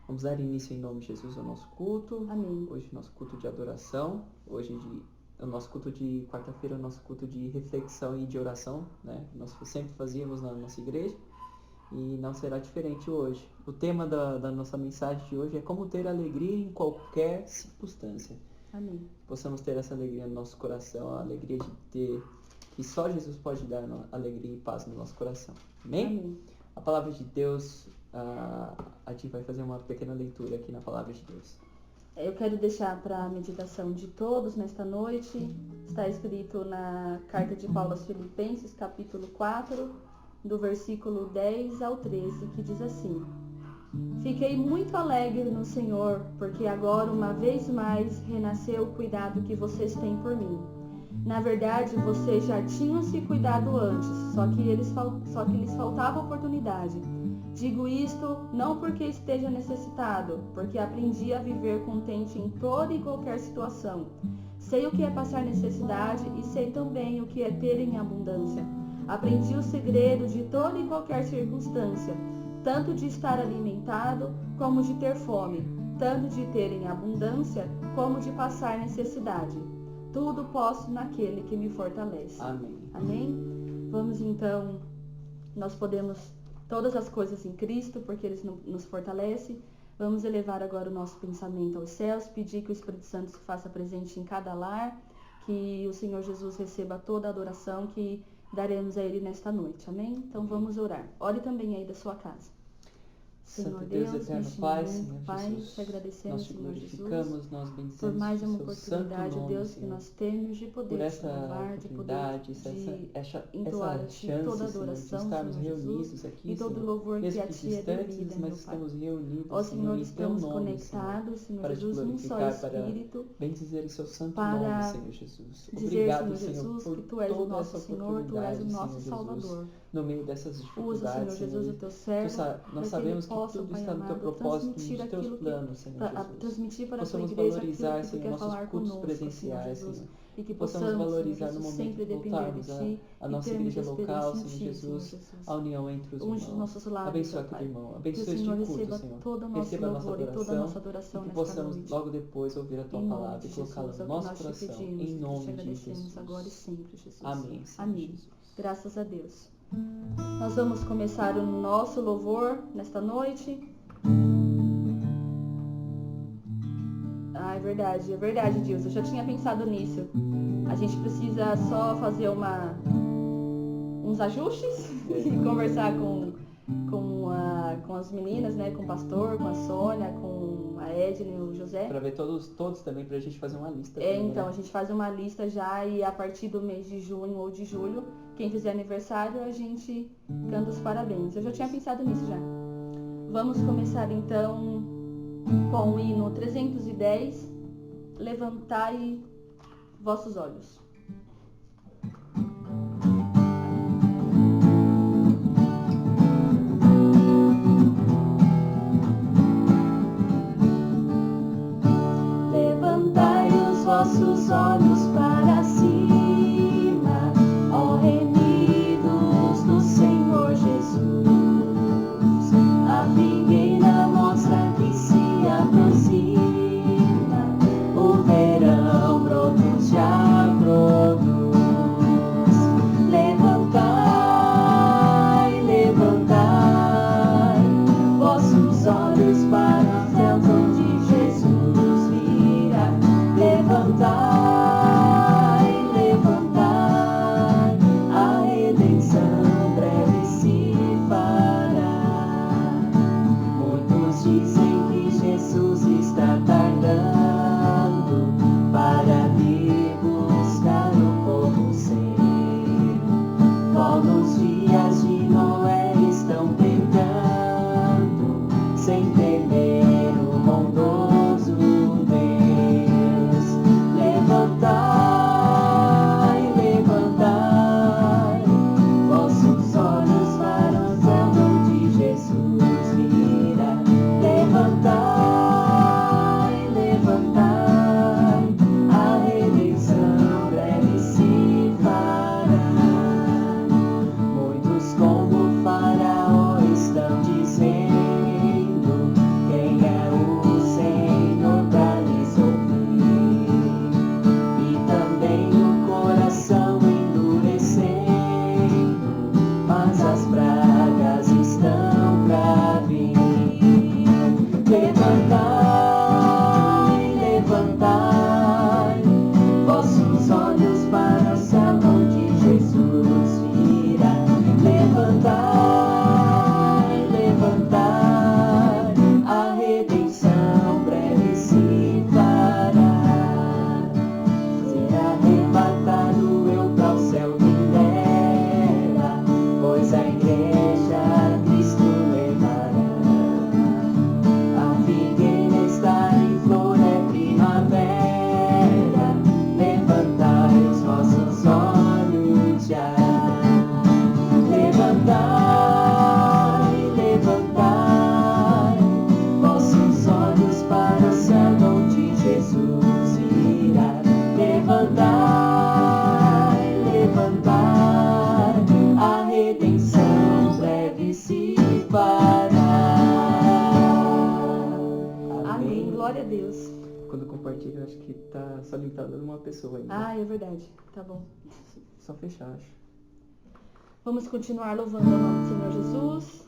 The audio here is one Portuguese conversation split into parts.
Vamos dar início em nome de Jesus ao nosso culto. Amém. Hoje nosso culto de adoração. O nosso culto de quarta-feira é o nosso culto de reflexão e de oração, né? Nós sempre fazíamos na nossa igreja e não será diferente hoje. O tema da nossa mensagem de hoje é como ter alegria em qualquer circunstância. Amém. Possamos ter essa alegria no nosso coração, a alegria de ter, que só Jesus pode dar alegria e paz no nosso coração. Amém? Amém. A palavra de Deus, a gente vai fazer uma pequena leitura aqui na palavra de Deus. Eu quero deixar para a meditação de todos nesta noite. Está escrito na carta de Paulo aos Filipenses, capítulo 4, do versículo 10 ao 13, que diz assim: Fiquei muito alegre no Senhor, porque agora uma vez mais renasceu o cuidado que vocês têm por mim. Na verdade, vocês já tinham se cuidado antes, só que lhes faltava oportunidade. Digo isto não porque esteja necessitado, porque aprendi a viver contente em toda e qualquer situação. Sei o que é passar necessidade e sei também o que é ter em abundância. Aprendi o segredo de toda e qualquer circunstância, tanto de estar alimentado como de ter fome, tanto de ter em abundância como de passar necessidade. Tudo posso naquele que me fortalece. Amém. Amém? Vamos então, nós podemos todas as coisas em Cristo, porque Ele nos fortalece. Vamos elevar agora o nosso pensamento aos céus, pedir que o Espírito Santo se faça presente em cada lar, que o Senhor Jesus receba toda a adoração que daremos a Ele nesta noite. Amém? Então vamos orar. Ore também aí da sua casa. Senhor Santo Deus, Deus, eterno neste Pai, momento, Senhor Pai, Jesus, te agradecemos, nós te Senhor glorificamos, Jesus, nós bendizemos por mais uma o seu oportunidade, santo nome, Deus, que Senhor, nós temos de poder por te essa louvar, de poder oportunidade, essa entoar a Ti chance, toda a Senhor, de adoração, estarmos Senhor reunidos Jesus, aqui, e todo Senhor, louvor que mesmo a que Ti é distantes, devida, mas meu Pai. estamos reunidos, Ó Senhor, Senhor, em Teu estamos nome, conectados, Senhor para te Jesus, num só glorificar, para Espírito, bendizer o seu santo para nome, Senhor Jesus. dizer, Obrigado, Senhor Jesus, por que Tu és o toda nosso essa Senhor, Tu és o oportunidade, nosso Senhor Jesus, Salvador. no meio dessas Usa, Senhor dificuldades, Jesus, o Senhor. Teu servo, Nós para que ele sabemos que possa, tudo Pai está no Teu amado, propósito, transmitir nos Teus aquilo que planos, Senhor Jesus. transmitir para a Tua Possamos igreja aquilo valorizar, que Tu Senhor, quer nossos falar cultos conosco, Senhor presenciais, Jesus, Senhor. e que Possamos possamos, Senhor valorizar no Jesus, momento sempre que depender de voltarmos Ti a e nossa termos igreja local, experiência em Senhor Ti, Senhor Jesus, Jesus. a união entre os Unge os irmãos. nossos lábios, Abençoa ó aquele Pai. irmão, Que o abençoa este Senhor culto, receba Senhor. todo o nosso Receba a nossa louvor e toda a nossa adoração e adoração que nesta possamos noite. logo depois ouvir a Tua Em nome palavra e de colocá-la Jesus, no é o que nosso nós te coração, pedimos em e te nome de agradecemos Jesus. agora e sempre, Jesus. Amém, Senhor Amém. Jesus. Graças a Deus. Nós vamos começar o nosso louvor nesta noite. Ah, é verdade, Deus. Eu já tinha pensado nisso. A gente precisa só fazer uns ajustes e conversar com as meninas, né? Com o pastor, com a Sônia, com a Edna e o José. Para ver todos também, pra gente fazer uma lista. Então, a gente faz uma lista já e a partir do mês de junho ou de julho, quem fizer aniversário, a gente canta os parabéns. Eu já tinha pensado nisso já. Vamos começar então com o hino 310, Levantai vossos olhos. Levantai os vossos olhos para cima, ó remidos do Senhor Jesus. A figueira mostra que se aproxima, o verão brotos já produz. Levantai, levantai vossos olhos para os céus onde Jesus virá. Levantai, levantai, a redenção breve se fará. Muitos dizem que Jesus está tardando para vir buscar o povo seu. Qual nos dias de Noé estão tentando, sem temer o bondoso Deus. Levantai, levantai vossos olhos para o céu onde Jesus virá. Levantai, levantai, a redenção breve se fará. Muitos como Faraó levantai, levantai vossos olhos para o céu onde Jesus virá. Levantai, levantai, a redenção breve se fará. Amém. Glória a Deus. Quando eu compartilho, eu acho que tá só limitado a uma pessoa ainda. Ah, é verdade. Tá bom. Só fechar, acho. Vamos continuar louvando o nome do Senhor Jesus.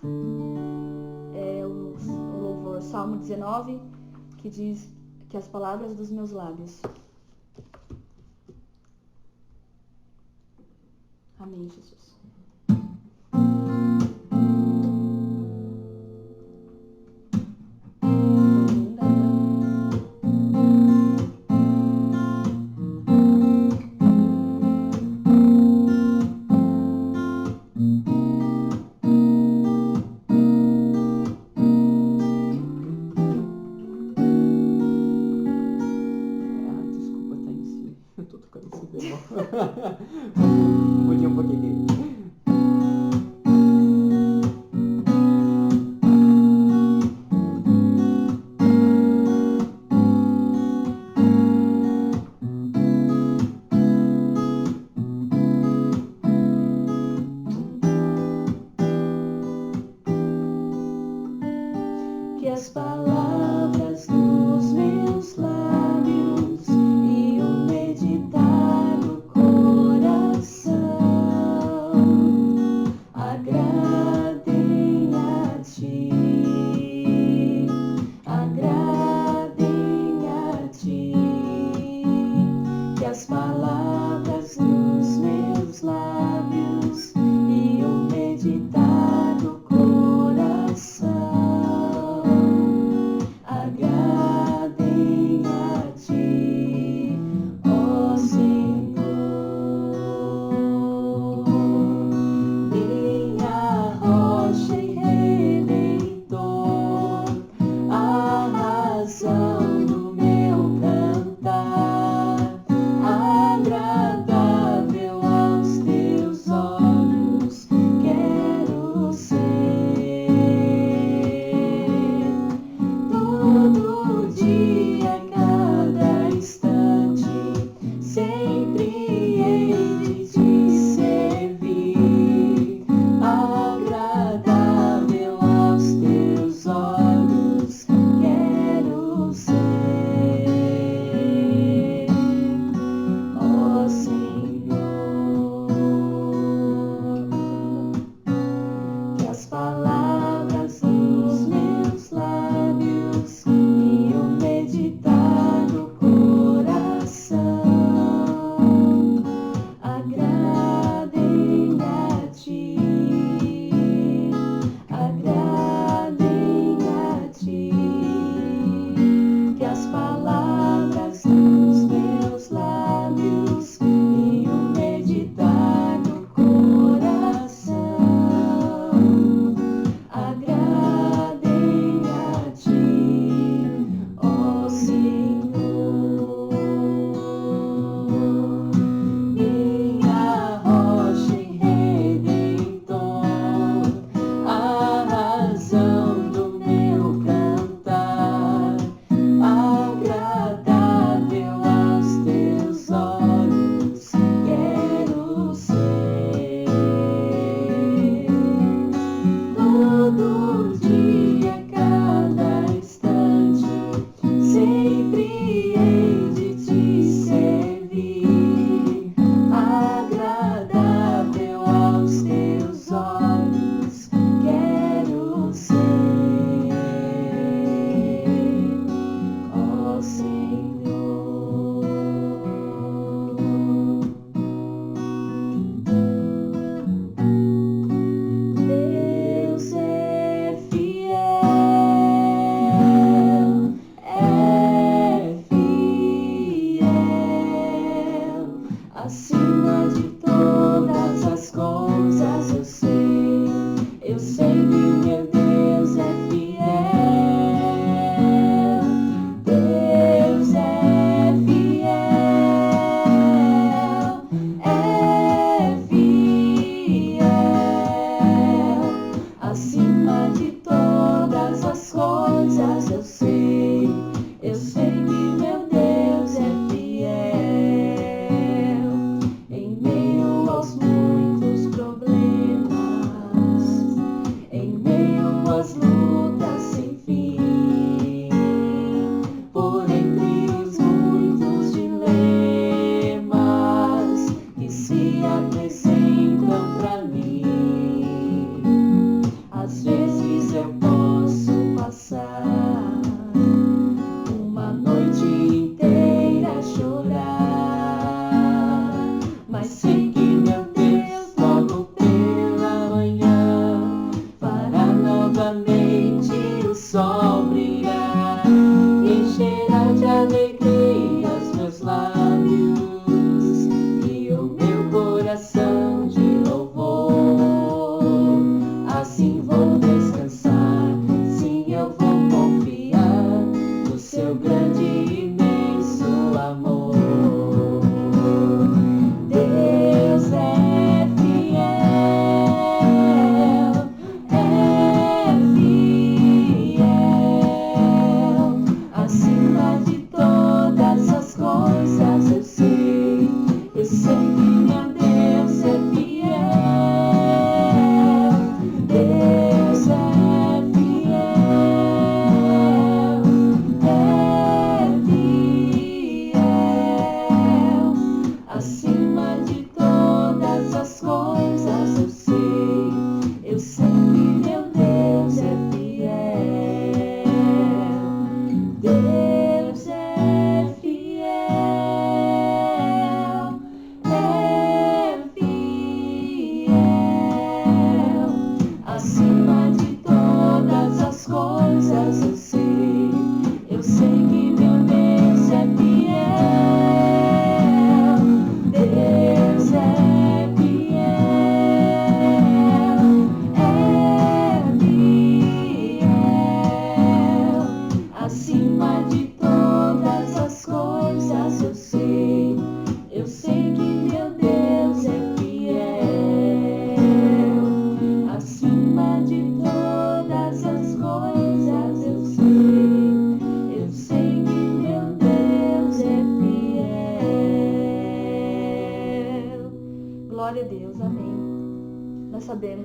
É o louvor Salmo 19, que diz que as palavras dos meus lábios. Amém, Jesus. Desculpa, tá em si. Eu tô tocando em si, irmão. Vou mudar um pouquinho aqui.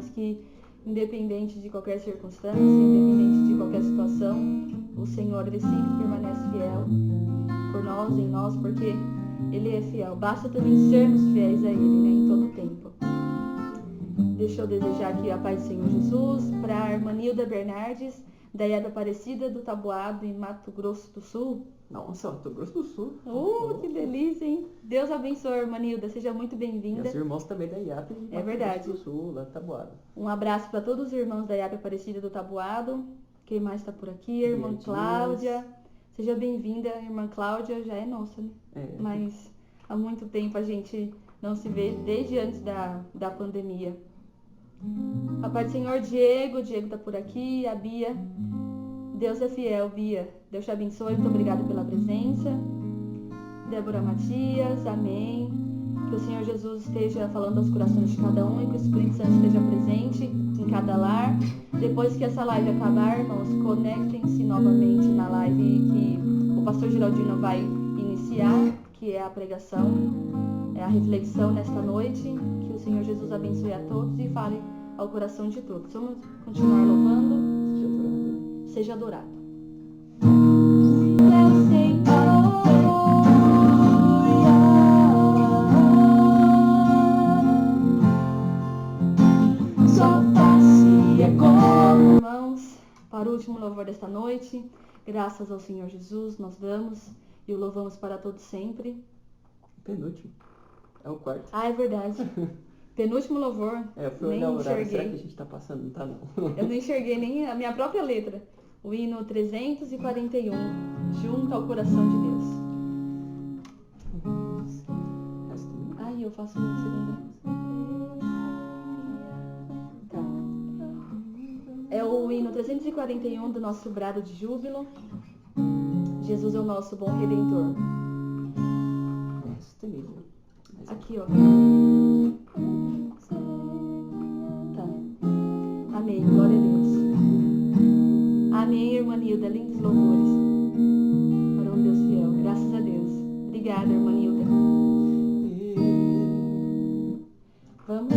sabemos que, independente de qualquer circunstância, independente de qualquer situação, o Senhor, Ele sempre permanece fiel por nós, em nós, porque Ele é fiel. Basta também sermos fiéis a Ele, né, em todo o tempo. Deixa eu desejar aqui a paz do Senhor Jesus para a irmã Nilda Bernardes, da IAB Aparecida do Taboado, em Mato Grosso do Sul. Nossa, Mato Grosso do Sul. Que delícia, hein? Deus abençoe, irmã Nilda. Seja muito E bem-vinda. os irmãos também da IAP de É Mato verdade. Grosso do Sul, lá de Taboada. Um abraço para todos os irmãos da IAB Aparecida do Taboado. Quem mais está por aqui? A irmã Dias. Cláudia. Seja bem-vinda, irmã Cláudia. Já é nossa, né? Mas há muito tempo a gente não se vê, desde antes da pandemia. A paz do Senhor, Diego. Diego está por aqui. A Bia. Deus é fiel, Bia. Deus te abençoe. Muito obrigada pela presença. Débora Matias. Amém. Que o Senhor Jesus esteja falando aos corações de cada um e que o Espírito Santo esteja presente em cada lar. Depois que essa live acabar, irmãos, conectem-se novamente na live que o pastor Geraldino vai iniciar, que é a pregação, é a reflexão nesta noite. Que o Senhor Jesus abençoe a todos e fale ao coração de todos. Vamos continuar louvando. Seja adorado. Irmãos, para o último louvor desta noite, graças ao Senhor Jesus nós damos e o louvamos para todos sempre. Penúltimo. É o quarto. Ah, é verdade. Penúltimo louvor. Eu fui nem olhar o horário. enxerguei. Será que a gente tá passando? Não tá, não. Eu não enxerguei nem a minha própria letra. O hino 341, junto ao coração de Deus. Ai, eu faço uma segunda. Tá. É o hino 341 do nosso brado de júbilo. Jesus é o nosso bom Redentor. Aqui, ó. Tá. Amém. Glória a Deus. Amém, irmã Nilda. Lindos louvores para um Deus fiel. Graças a Deus. Obrigada, irmã Nilda. Vamos.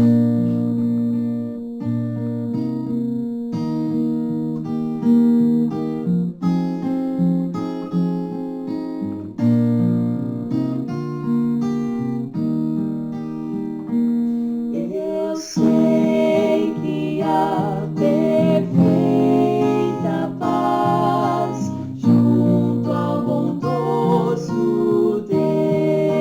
Eu sei que a perfeita paz junto ao bondoso Deus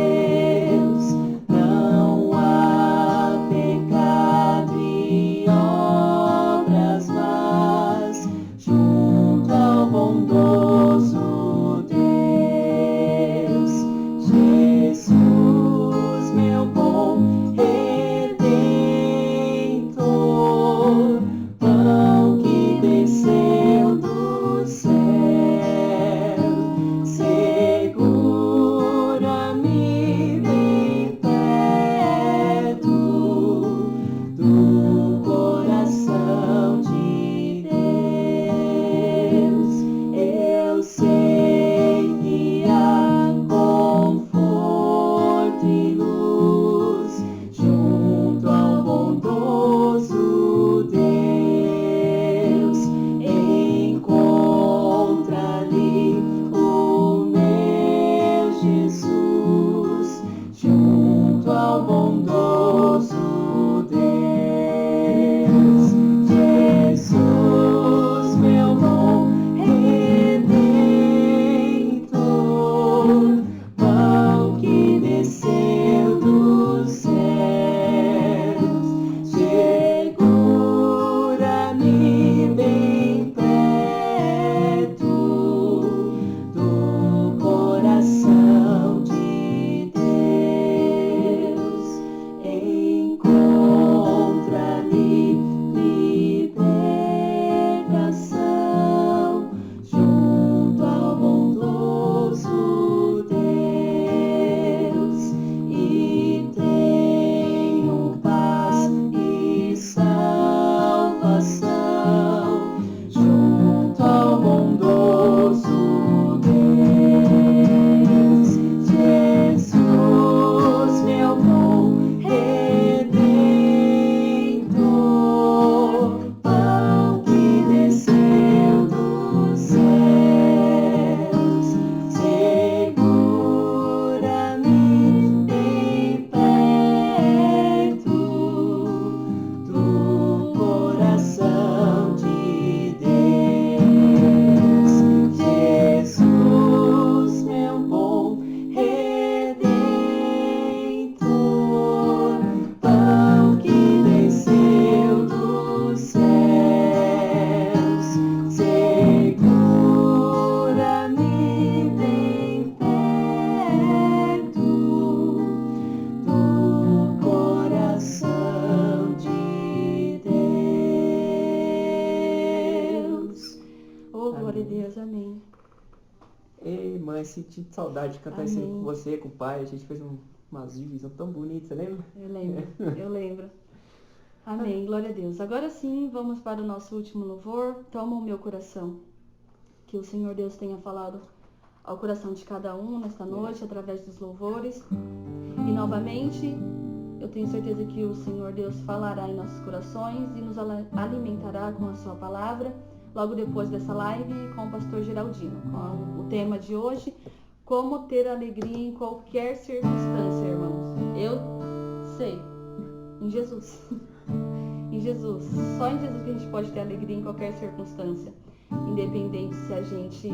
a Deus, amém. Ei, mãe, senti saudade de cantar isso com você, com o pai. A gente fez umas divisões tão bonitas, você lembra? Eu lembro. Amém, glória a Deus. Agora sim, vamos para o nosso último louvor. Toma o meu coração. Que o Senhor Deus tenha falado ao coração de cada um nesta noite, através dos louvores. E novamente, eu tenho certeza que o Senhor Deus falará em nossos corações e nos alimentará com a sua palavra, logo depois dessa live com o pastor Geraldino, com o tema de hoje, como ter alegria em qualquer circunstância, irmãos. Eu sei, em Jesus. Em Jesus. Só em Jesus que a gente pode ter alegria em qualquer circunstância. Independente se a gente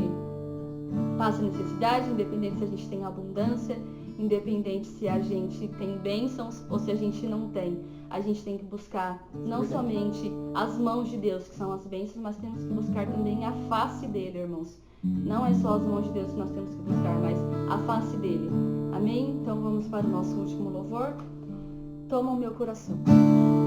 passa necessidade, independente se a gente tem abundância, independente se a gente tem bênçãos ou se a gente não tem. A gente tem que buscar não somente as mãos de Deus, que são as bênçãos, mas temos que buscar também a face dele, irmãos. Não é só as mãos de Deus que nós temos que buscar, mas a face dele. Amém? Então vamos para o nosso último louvor. Toma o meu coração. Com meu coração.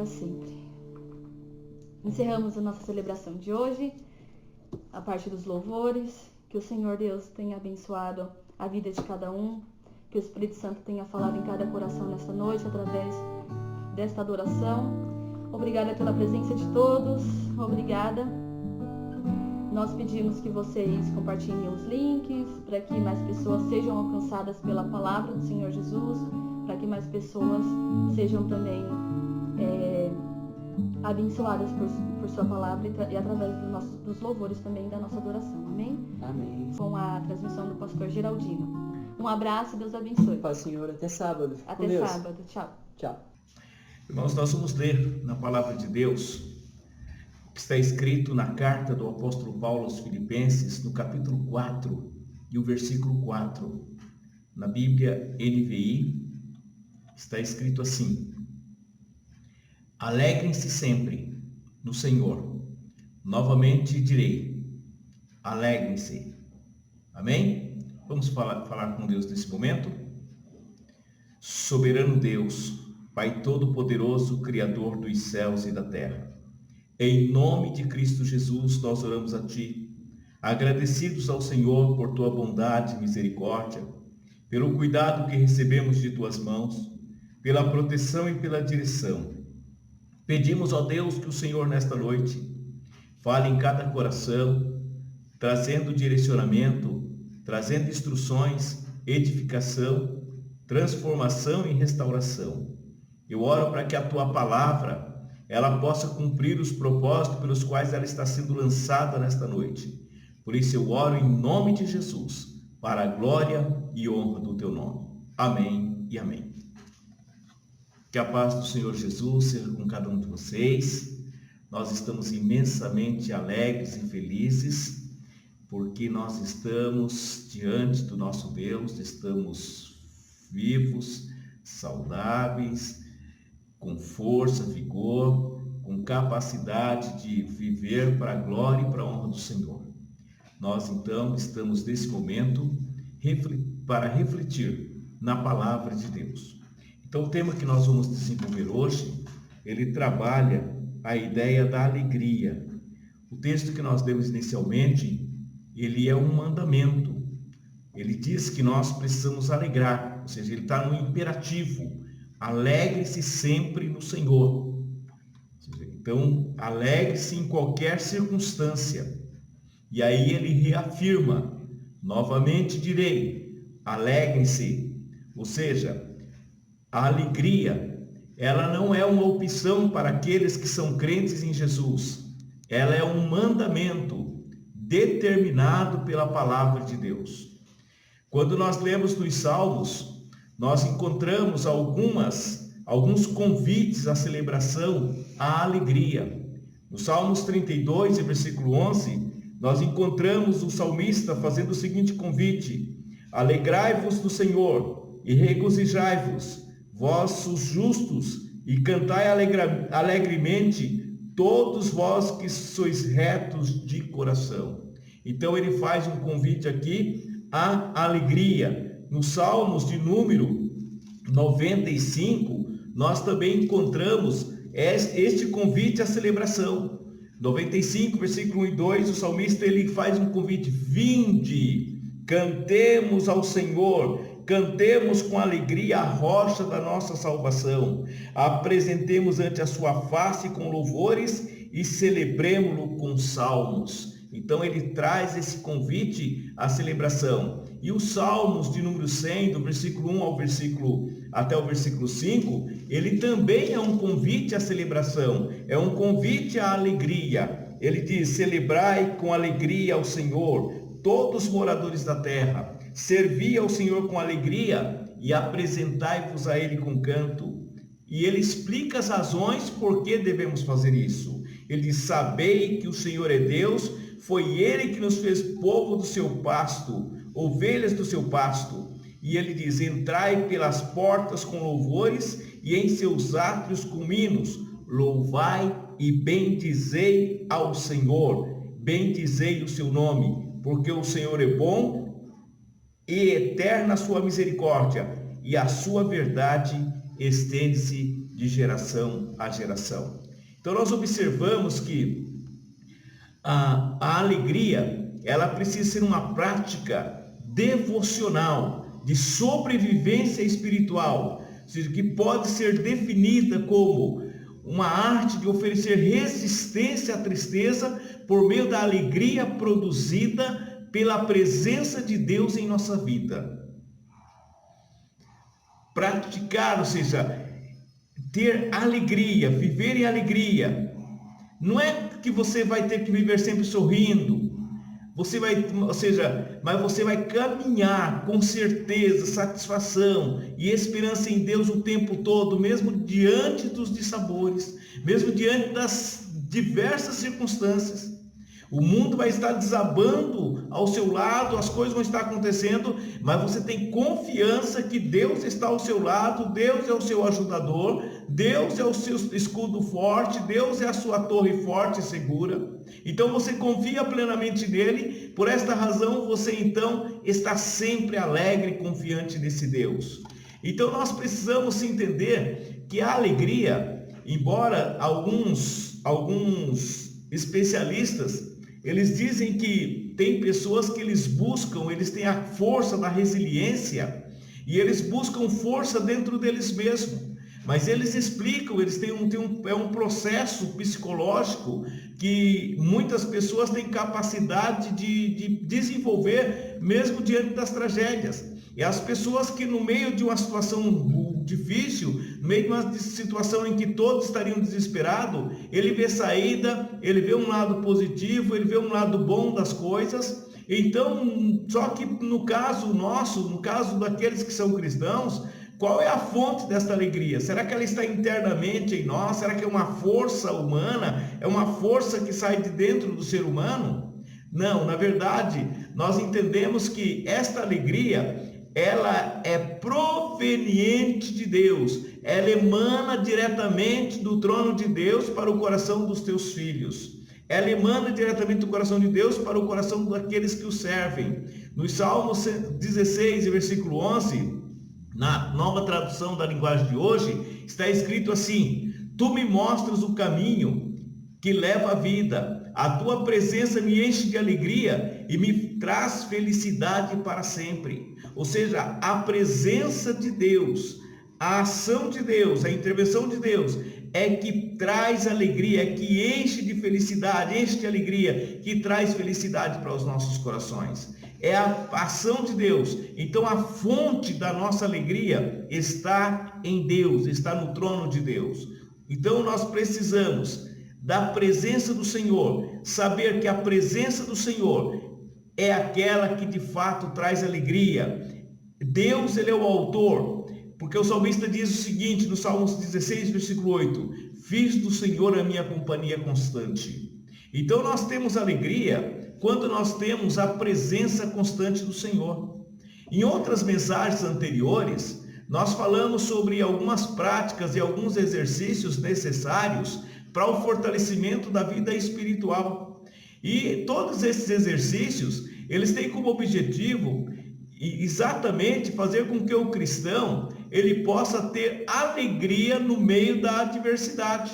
para sempre. Encerramos a nossa celebração de hoje, a parte dos louvores. Que o Senhor Deus tenha abençoado a vida de cada um, que o Espírito Santo tenha falado em cada coração nesta noite, através desta adoração. Obrigada pela presença de todos, obrigada. Nós pedimos que vocês compartilhem os links, para que mais pessoas sejam alcançadas pela palavra do Senhor Jesus, para que mais pessoas sejam também abençoadas por sua palavra e através dos louvores também da nossa adoração. Amém? Amém. Com a transmissão do pastor Geraldino. Um abraço, Deus abençoe. Paz, Senhor, até sábado. Com Até Deus. sábado. Tchau. Tchau. Irmãos, nós vamos ler na palavra de Deus o que está escrito na carta do apóstolo Paulo aos Filipenses, no capítulo 4 e o versículo 4. Na Bíblia NVI está escrito assim: alegrem-se sempre no Senhor. Novamente direi, alegrem-se. Amém? Vamos falar com Deus nesse momento. Soberano Deus, Pai Todo-Poderoso, Criador dos céus e da terra, em nome de Cristo Jesus, nós oramos a Ti, agradecidos ao Senhor por Tua bondade e misericórdia, pelo cuidado que recebemos de Tuas mãos, pela proteção e pela direção. Pedimos, ó Deus, que o Senhor nesta noite fale em cada coração, trazendo direcionamento, trazendo instruções, edificação, transformação e restauração. Eu oro para que a Tua palavra ela possa cumprir os propósitos pelos quais ela está sendo lançada nesta noite. Por isso eu oro em nome de Jesus, para a glória e honra do Teu nome. Amém e amém. Que a paz do Senhor Jesus seja com cada um de vocês. Nós estamos imensamente alegres e felizes, porque nós estamos diante do nosso Deus, estamos vivos, saudáveis, com força, vigor, com capacidade de viver para a glória e para a honra do Senhor. Nós, então, estamos nesse momento para refletir na palavra de Deus. Então, o tema que nós vamos desenvolver hoje, ele trabalha a ideia da alegria. O texto que nós lemos inicialmente, ele é um mandamento. Ele diz que nós precisamos alegrar, ou seja, ele está no imperativo. Alegre-se sempre no Senhor. Então, alegre-se em qualquer circunstância. E aí ele reafirma, novamente direi, alegrem-se. Ou seja, a alegria, ela não é uma opção para aqueles que são crentes em Jesus. Ela é um mandamento determinado pela palavra de Deus. Quando nós lemos nos Salmos, nós encontramos alguns convites à celebração, à alegria. No Salmos 32, versículo 11, nós encontramos o salmista fazendo o seguinte convite: alegrai-vos no Senhor e regozijai-vos, vós os justos, e cantai alegremente, todos vós que sois retos de coração. Então ele faz um convite aqui à alegria. Nos Salmos de número 95, nós também encontramos este convite à celebração. 95, versículo 1 e 2, o salmista ele faz um convite: vinde, cantemos ao Senhor, cantemos com alegria a rocha da nossa salvação, apresentemos ante a sua face com louvores e celebremo-lo com salmos. Então ele traz esse convite à celebração. E os Salmos de número 100, do versículo 1 até o versículo 5, ele também é um convite à celebração, é um convite à alegria. Ele diz: celebrai com alegria ao Senhor, todos os moradores da terra, servi ao Senhor com alegria e apresentai-vos a Ele com canto. E ele explica as razões por que devemos fazer isso. Ele diz: sabei que o Senhor é Deus, foi Ele que nos fez povo do seu pasto, ovelhas do seu pasto. E ele diz: entrai pelas portas com louvores e em seus átrios com hinos, louvai e bendizei ao Senhor, bendizei o seu nome, porque o Senhor é bom e eterna a sua misericórdia, e a sua verdade estende-se de geração a geração. Então nós observamos que a alegria, ela precisa ser uma prática devocional, de sobrevivência espiritual, ou seja, que pode ser definida como uma arte de oferecer resistência à tristeza por meio da alegria produzida pela presença de Deus em nossa vida. Praticar, ou seja, ter alegria, viver em alegria, não é que você vai ter que viver sempre sorrindo, mas você vai caminhar com certeza, satisfação e esperança em Deus o tempo todo, mesmo diante dos dissabores, mesmo diante das diversas circunstâncias. O mundo vai estar desabando ao seu lado, as coisas vão estar acontecendo, mas você tem confiança que Deus está ao seu lado, Deus é o seu ajudador, Deus é o seu escudo forte, Deus é a sua torre forte e segura. Então você confia plenamente nele, por esta razão você então está sempre alegre e confiante nesse Deus. Então nós precisamos entender que a alegria, embora alguns especialistas, eles dizem que tem pessoas que eles têm a força da resiliência e eles buscam força dentro deles mesmos. Mas eles explicam, eles têm um processo psicológico que muitas pessoas têm capacidade de desenvolver mesmo diante das tragédias. E as pessoas que no meio de uma situação difícil, no meio de uma situação em que todos estariam desesperados, ele vê saída, ele vê um lado positivo, ele vê um lado bom das coisas. Então, só que no caso nosso, no caso daqueles que são cristãos, qual é a fonte desta alegria? Será que ela está internamente em nós? Será que é uma força humana? É uma força que sai de dentro do ser humano? Não, na verdade, nós entendemos que esta alegria, ela é proveniente de Deus, ela emana diretamente do trono de Deus para o coração dos teus filhos, ela emana diretamente do coração de Deus para o coração daqueles que o servem. No Salmo 16, versículo 11, na nova tradução da linguagem de hoje, está escrito assim: tu me mostras o caminho que leva à vida, a tua presença me enche de alegria e me traz felicidade para sempre. Ou seja, a presença de Deus, a ação de Deus, a intervenção de Deus é que traz alegria, é que enche de felicidade, enche de alegria, que traz felicidade para os nossos corações. É a ação de Deus. Então a fonte da nossa alegria está em Deus, está no trono de Deus. Então nós precisamos da presença do Senhor, saber que a presença do Senhor é aquela que de fato traz alegria. Deus, ele é o autor, porque o salmista diz o seguinte no Salmos 16, versículo 8: fiz do Senhor a minha companhia constante. Então nós temos alegria quando nós temos a presença constante do Senhor. Em outras mensagens anteriores, nós falamos sobre algumas práticas e alguns exercícios necessários para o fortalecimento da vida espiritual. E todos esses exercícios, eles têm como objetivo exatamente fazer com que o cristão ele possa ter alegria no meio da adversidade.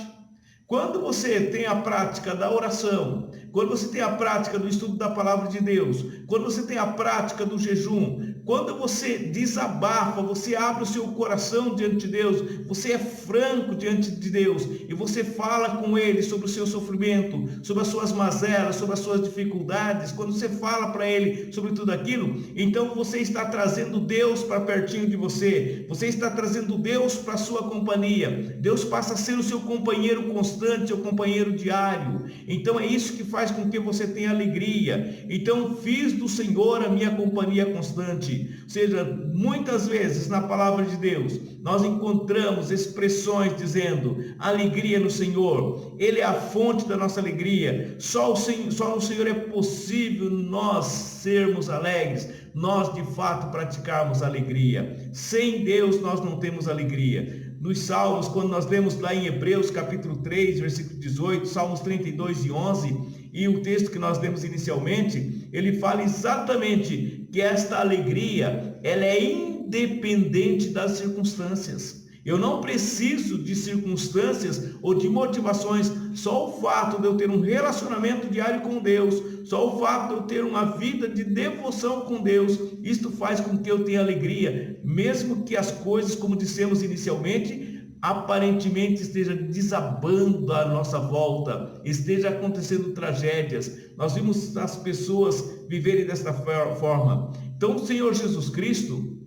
Quando você tem a prática da oração, quando você tem a prática do estudo da palavra de Deus, quando você tem a prática do jejum, quando você desabafa, você abre o seu coração diante de Deus, você é franco diante de Deus e você fala com Ele sobre o seu sofrimento, sobre as suas mazelas, sobre as suas dificuldades, quando você fala para Ele sobre tudo aquilo, então você está trazendo Deus para pertinho de você, você está trazendo Deus para a sua companhia, Deus passa a ser o seu companheiro constante, seu companheiro diário. Então é isso que faz com que você tenha alegria. Então fiz do Senhor a minha companhia constante. Ou seja, muitas vezes na palavra de Deus nós encontramos expressões dizendo alegria no Senhor, Ele é a fonte da nossa alegria, só no Senhor é possível nós sermos alegres, nós de fato praticarmos alegria. Sem Deus nós não temos alegria. Nos Salmos, quando nós lemos lá em Hebreus capítulo 3, versículo 18, Salmos 32 e 11, e o texto que nós lemos inicialmente, ele fala exatamente que esta alegria, ela é independente das circunstâncias. Eu não preciso de circunstâncias ou de motivações. Só o fato de eu ter um relacionamento diário com Deus, só o fato de eu ter uma vida de devoção com Deus, isto faz com que eu tenha alegria, mesmo que as coisas, como dissemos inicialmente, aparentemente esteja desabando à nossa volta, esteja acontecendo tragédias. Nós vimos as pessoas viverem desta forma. Então o Senhor Jesus Cristo,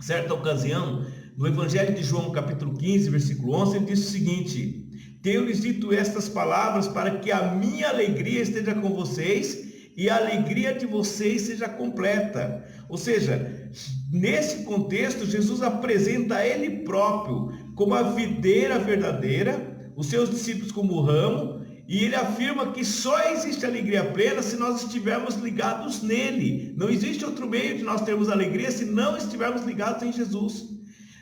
certa ocasião, no Evangelho de João, capítulo 15, versículo 11, ele diz o seguinte: tenho-lhes dito estas palavras para que a minha alegria esteja com vocês e a alegria de vocês seja completa. Ou seja, nesse contexto, Jesus apresenta a Ele próprio como a videira verdadeira, os seus discípulos como o ramo, e ele afirma que só existe alegria plena se nós estivermos ligados nele. Não existe outro meio de nós termos alegria se não estivermos ligados em Jesus.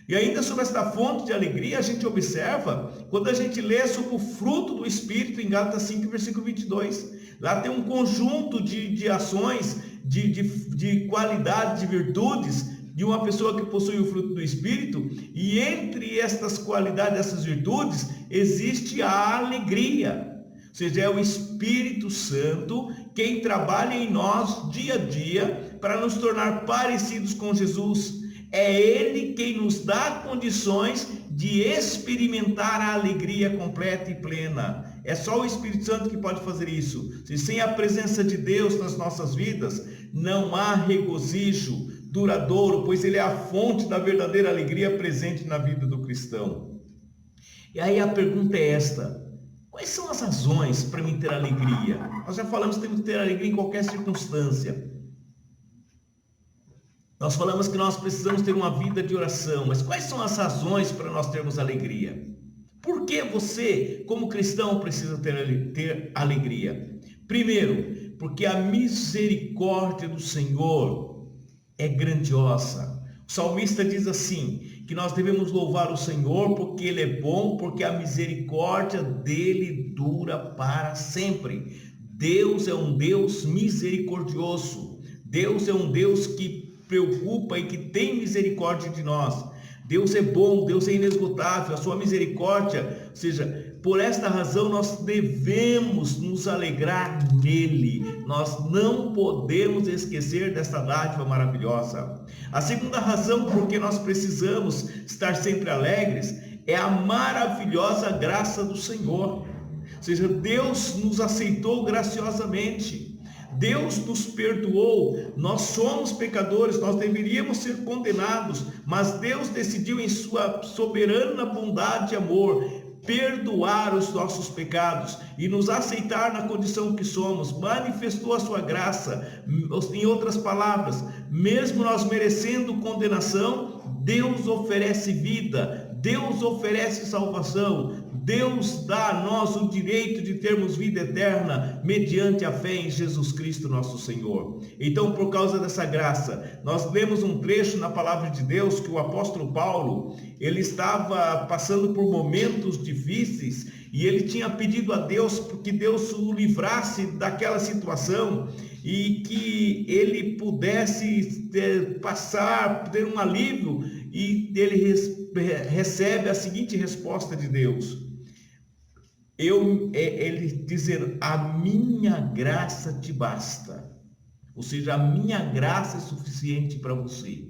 E ainda sobre esta fonte de alegria, a gente observa, quando a gente lê sobre o fruto do Espírito em Gálatas 5, versículo 22. Lá tem um conjunto de ações, de qualidades, de virtudes, de uma pessoa que possui o fruto do Espírito, e entre estas qualidades, essas virtudes, existe a alegria. Ou seja, é o Espírito Santo quem trabalha em nós dia a dia para nos tornar parecidos com Jesus. É Ele quem nos dá condições de experimentar a alegria completa e plena. É só o Espírito Santo que pode fazer isso. Sem a presença de Deus nas nossas vidas, não há regozijo duradouro, pois Ele é a fonte da verdadeira alegria presente na vida do cristão. E aí a pergunta é esta: quais são as razões para mim ter alegria? Nós já falamos que temos que ter alegria em qualquer circunstância. Nós falamos que nós precisamos ter uma vida de oração, mas quais são as razões para nós termos alegria? Por que você, como cristão, precisa ter alegria? Primeiro, porque a misericórdia do Senhor é grandiosa. O salmista diz assim, que nós devemos louvar o Senhor porque Ele é bom, porque a misericórdia dele dura para sempre. Deus é um Deus misericordioso. Deus é um Deus que preocupa e que tem misericórdia de nós. Deus é bom, Deus é inesgotável, a sua misericórdia, ou seja, por esta razão nós devemos nos alegrar nele. Nós não podemos esquecer desta dádiva maravilhosa. A segunda razão por que nós precisamos estar sempre alegres é a maravilhosa graça do Senhor. Ou seja, Deus nos aceitou graciosamente. Deus nos perdoou, nós somos pecadores, nós deveríamos ser condenados, mas Deus decidiu em sua soberana bondade e amor perdoar os nossos pecados e nos aceitar na condição que somos, manifestou a sua graça. Em outras palavras, mesmo nós merecendo condenação, Deus oferece vida, Deus oferece salvação, Deus dá a nós o direito de termos vida eterna mediante a fé em Jesus Cristo nosso Senhor. Então, por causa dessa graça, nós lemos um trecho na palavra de Deus que o apóstolo Paulo, ele estava passando por momentos difíceis e ele tinha pedido a Deus que Deus o livrasse daquela situação e que ele pudesse ter um alívio, e ele recebe a seguinte resposta de Deus. Ele dizendo, a minha graça te basta, ou seja, a minha graça é suficiente para você.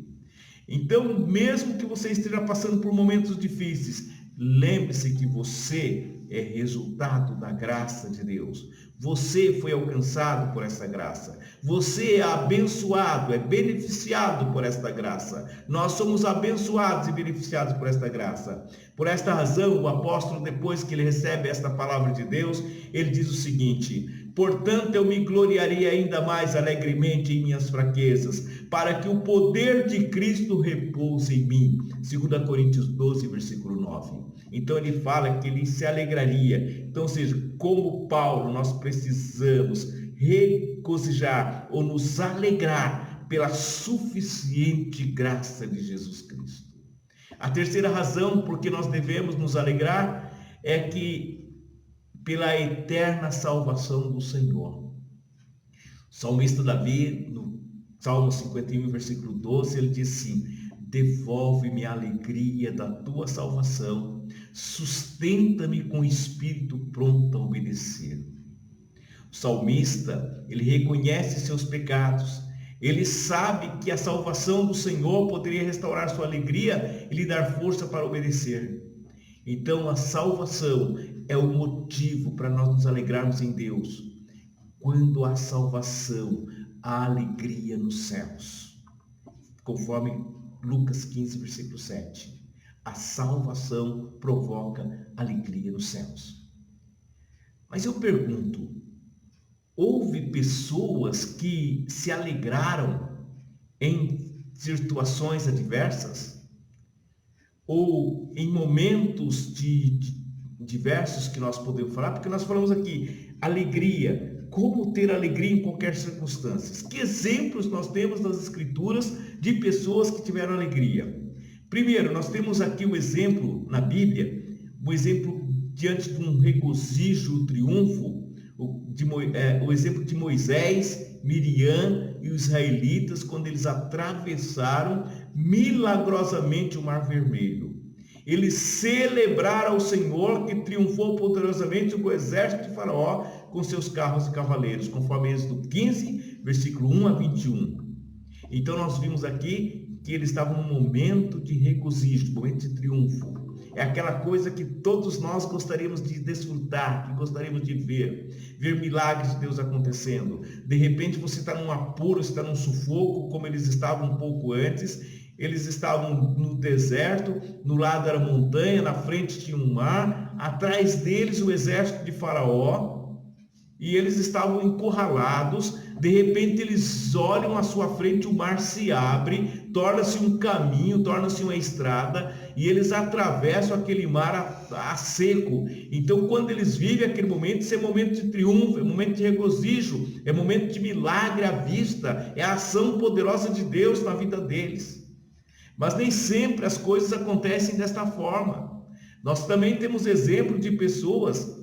Então, mesmo que você esteja passando por momentos difíceis, lembre-se que você é resultado da graça de Deus. Você foi alcançado por essa graça. Você é abençoado, é beneficiado por esta graça. Nós somos abençoados e beneficiados por esta graça. Por esta razão, o apóstolo, depois que ele recebe esta palavra de Deus, ele diz o seguinte: portanto, eu me gloriarei ainda mais alegremente em minhas fraquezas, para que o poder de Cristo repouse em mim. 2 Coríntios 12, versículo 9. Então ele fala que ele se alegraria. Então, ou seja, como Paulo, nós precisamos regozijar ou nos alegrar pela suficiente graça de Jesus Cristo. A terceira razão por que nós devemos nos alegrar é que pela eterna salvação do Senhor. O salmista Davi, no Salmo 51, versículo 12, ele diz assim: devolve-me a alegria da tua salvação, sustenta-me com o espírito pronto a obedecer. O salmista, ele reconhece seus pecados, ele sabe que a salvação do Senhor poderia restaurar sua alegria e lhe dar força para obedecer. Então a salvação é o motivo para nós nos alegrarmos em Deus. Quando há salvação, há alegria nos céus. Conforme Lucas 15, versículo 7. A salvação provoca alegria nos céus. Mas eu pergunto, houve pessoas que se alegraram em situações adversas? Ou em momentos diversos que nós podemos falar? Porque nós falamos aqui, alegria, como ter alegria em qualquer circunstância. Que exemplos nós temos nas Escrituras de pessoas que tiveram alegria? Primeiro, nós temos aqui o exemplo na Bíblia, o exemplo diante de um regozijo, triunfo, o exemplo de Moisés, Miriam e os israelitas, quando eles atravessaram milagrosamente o Mar Vermelho. Eles celebraram ao Senhor que triunfou poderosamente com o exército de Faraó com seus carros e cavaleiros, conforme Êxodo 15, versículo 1 a 21. Então nós vimos aqui que eles estavam num momento de regozijo, momento de triunfo. É aquela coisa que todos nós gostaríamos de desfrutar, que gostaríamos de ver milagres de Deus acontecendo. De repente você está num apuro, você está num sufoco, como eles estavam um pouco antes. Eles estavam no deserto, no lado era montanha, na frente tinha um mar, atrás deles o exército de Faraó, e eles estavam encurralados. De repente eles olham à sua frente, o mar se abre, torna-se um caminho, torna-se uma estrada, e eles atravessam aquele mar a seco. Então quando eles vivem aquele momento, isso é momento de triunfo, é momento de regozijo, é momento de milagre à vista, é a ação poderosa de Deus na vida deles. Mas nem sempre as coisas acontecem desta forma. Nós também temos exemplo de pessoas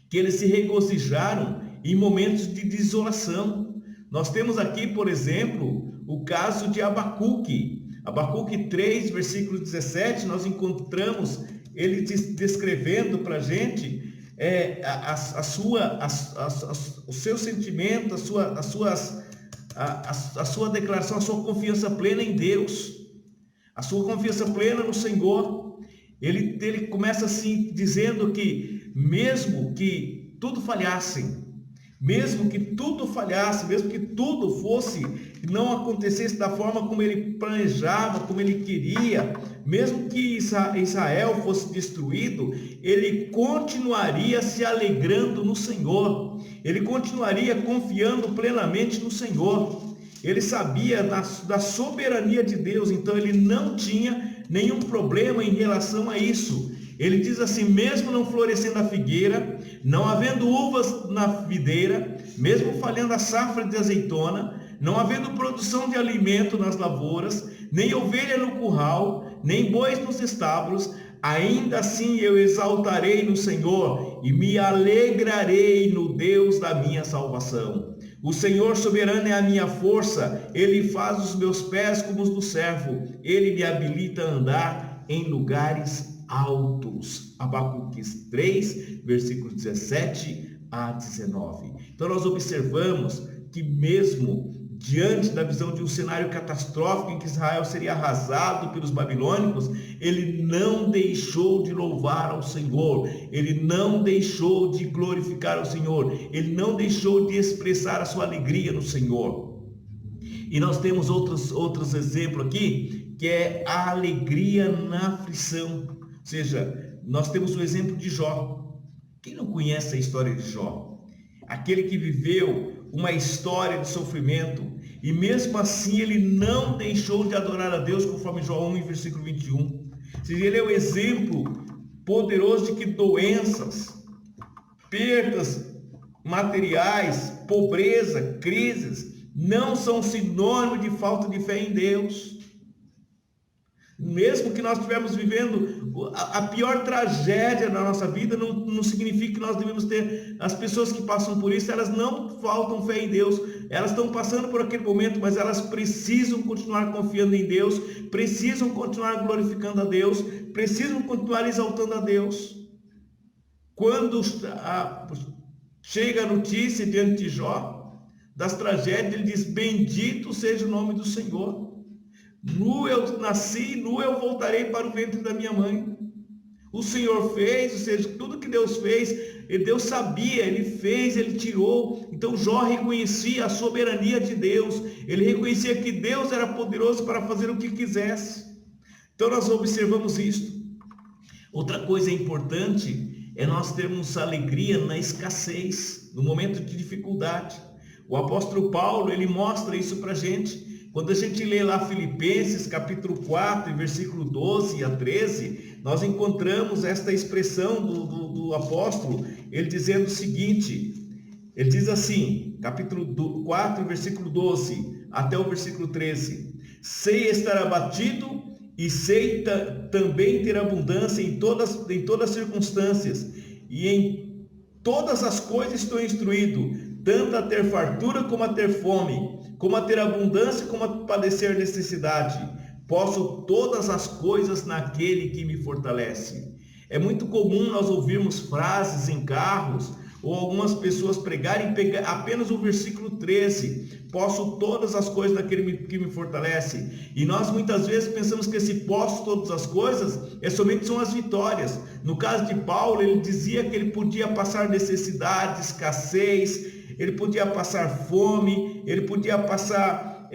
que eles se regozijaram em momentos de desolação. Nós temos aqui, por exemplo, o caso de Abacuque. Abacuque 3, versículo 17, nós encontramos ele descrevendo para a gente o seu sentimento, a sua declaração, a sua confiança plena em Deus, a sua confiança plena no Senhor. Ele começa assim, dizendo que mesmo que tudo falhasse, mesmo que tudo fosse, não acontecesse da forma como ele planejava, como ele queria, mesmo que Israel fosse destruído, ele continuaria se alegrando no Senhor, ele continuaria confiando plenamente no Senhor. Ele sabia da soberania de Deus, então ele não tinha nenhum problema em relação a isso. Ele diz assim: mesmo não florescendo a figueira, não havendo uvas na videira, mesmo falhando a safra de azeitona, não havendo produção de alimento nas lavouras, nem ovelha no curral, nem bois nos estábulos, ainda assim eu exaltarei no Senhor e me alegrarei no Deus da minha salvação. O Senhor soberano é a minha força, Ele faz os meus pés como os do servo, Ele me habilita a andar em lugares altos. Abacuque 3, versículos 17 a 19. Então nós observamos que mesmo diante da visão de um cenário catastrófico em que Israel seria arrasado pelos babilônicos, ele não deixou de louvar ao Senhor, ele não deixou de glorificar ao Senhor, ele não deixou de expressar a sua alegria no Senhor. E nós temos outros exemplos aqui, que é a alegria na aflição. Ou seja, nós temos o exemplo de Jó. Quem não conhece a história de Jó? Aquele que viveu uma história de sofrimento, e mesmo assim ele não deixou de adorar a Deus, conforme Jó 1, versículo 21. Ou seja, ele é o exemplo poderoso de que doenças, perdas materiais, pobreza, crises, não são sinônimo de falta de fé em Deus. mesmo que nós estivermos vivendo a pior tragédia da nossa vida, não significa que nós devemos ter, as pessoas que passam por isso, elas não faltam fé em Deus, elas estão passando por aquele momento, mas elas precisam continuar confiando em Deus, precisam continuar glorificando a Deus, precisam continuar exaltando a Deus. Quando chega a notícia diante de Jó, das tragédias, ele diz: bendito seja o nome do Senhor. Nu eu nasci, nu eu voltarei para o ventre da minha mãe. O Senhor fez, ou seja, tudo que Deus fez, Deus sabia, Ele fez, Ele tirou. Então Jó reconhecia a soberania de Deus, ele reconhecia que Deus era poderoso para fazer o que quisesse. Então nós observamos isto. Outra coisa importante é nós termos alegria na escassez, no momento de dificuldade. O apóstolo Paulo, ele mostra isso para a gente. Quando a gente lê lá Filipenses capítulo 4, versículo 12 a 13, nós encontramos esta expressão do apóstolo, ele dizendo o seguinte, ele diz assim, capítulo 4, versículo 12 até o versículo 13: sei estar abatido e sei também ter abundância em todas as circunstâncias, e em todas as coisas estou instruído, tanto a ter fartura como a ter fome, como a ter abundância, como a padecer necessidade. Posso todas as coisas naquele que me fortalece. É muito comum nós ouvirmos frases em carros, ou algumas pessoas pregarem apenas o versículo 13. Posso todas as coisas naquele que me fortalece. E nós muitas vezes pensamos que esse posso todas as coisas somente são as vitórias. No caso de Paulo, ele dizia que ele podia passar necessidade, escassez, ele podia passar fome, ele podia passar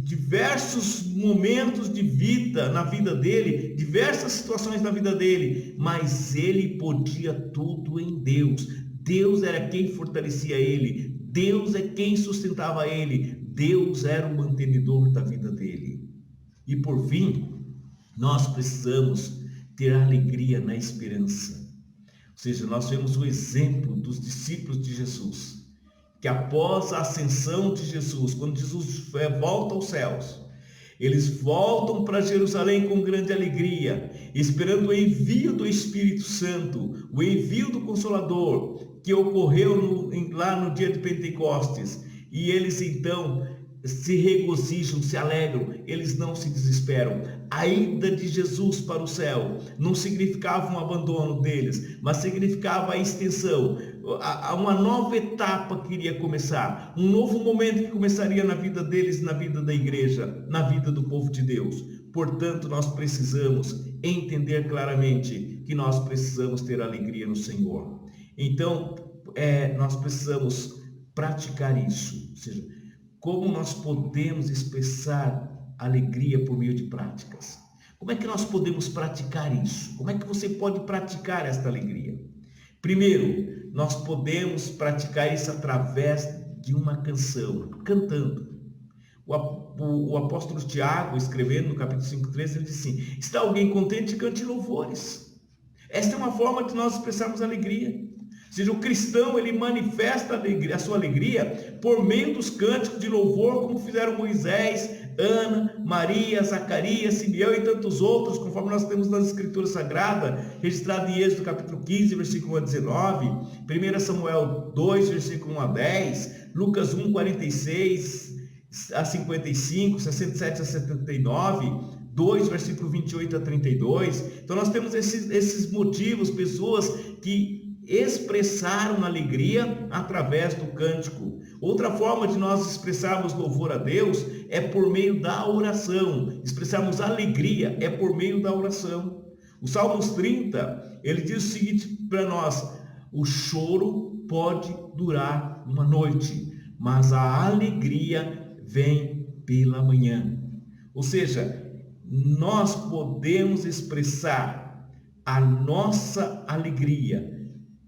diversos momentos de vida na vida dele, diversas situações na vida dele, mas ele podia tudo em Deus. Deus era quem fortalecia ele, Deus é quem sustentava ele, Deus era o mantenedor da vida dele. E por fim, nós precisamos ter alegria na esperança. Ou seja, nós vemos o exemplo dos discípulos de Jesus, que após a ascensão de Jesus, quando Jesus volta aos céus, eles voltam para Jerusalém com grande alegria, esperando o envio do Espírito Santo, o envio do Consolador, que ocorreu lá no dia de Pentecostes. E eles então se regozijam, se alegram, eles não se desesperam. A ida de Jesus para o céu não significava um abandono deles, mas significava a extensão, uma nova etapa que iria começar, um novo momento que começaria na vida deles, na vida da igreja, na vida do povo de Deus. Portanto, nós precisamos entender claramente que nós precisamos ter alegria no Senhor. Então, nós precisamos praticar isso, ou seja, como nós podemos expressar alegria por meio de práticas? Como é que nós podemos praticar isso? Como é que você pode praticar esta alegria? Primeiro, nós podemos praticar isso através de uma canção, cantando. O apóstolo Tiago, escrevendo no capítulo 5:13, ele diz assim: está alguém contente, cante louvores. Esta é uma forma de nós expressarmos alegria. Ou seja, o cristão, ele manifesta a sua alegria por meio dos cânticos de louvor, como fizeram Moisés, Ana, Maria, Zacarias, Simeão e tantos outros, conforme nós temos nas Escrituras Sagradas, registrado em Êxodo capítulo 15, versículo 1 a 19, 1 Samuel 2, versículo 1 a 10, Lucas 1, 46 a 55, 67 a 79, 2, versículo 28 a 32. Então nós temos esses motivos, pessoas que expressaram alegria através do cântico. Outra forma de nós expressarmos louvor a Deus é por meio da oração. Expressarmos alegria é por meio da oração. O Salmos 30, ele diz o seguinte para nós: o choro pode durar uma noite, mas a alegria vem pela manhã. Ou seja, nós podemos expressar a nossa alegria